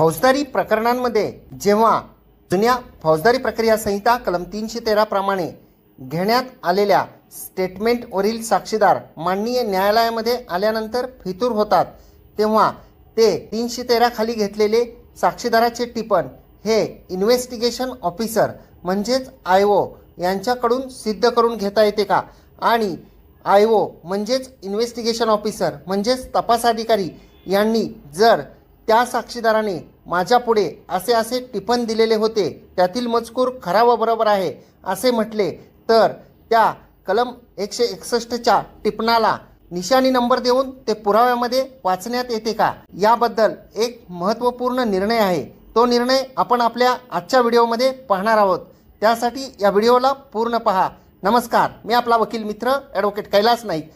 फौजदारी प्रकरणांमध्ये जेव्हा जुन्या फौजदारी प्रक्रिया संहिता कलम 313 प्रमाणे घेण्यात आलेल्या स्टेटमेंटवरील साक्षीदार माननीय न्यायालयामध्ये आल्यानंतर फितूर होतात, तेव्हा ते 313 खाली घेतलेले साक्षीदाराचे टिपण हे इन्व्हेस्टिगेशन ऑफिसर म्हणजेच IO यांच्याकडून सिद्ध करून घेता येते का? आणि IO म्हणजेच इन्व्हेस्टिगेशन ऑफिसर म्हणजेच तपास अधिकारी यांनी जर त्या साक्षीदाराने माझ्यापुढे असे टिपण दिलेले होते, त्यातील मजकूर खरा व बरोबर आहे असे म्हटले, तर त्या कलम 161च्या टिपणाला निशाणी नंबर देऊन ते पुराव्यामध्ये वाचण्यात येते का? याबद्दल एक महत्त्वपूर्ण निर्णय आहे. तो निर्णय आपण आपल्या आजच्या व्हिडिओमध्ये पाहणार आहोत. त्यासाठी या व्हिडिओला पूर्ण पहा. नमस्कार, मी आपला वकील मित्र ॲडव्होकेट कैलास नाईक.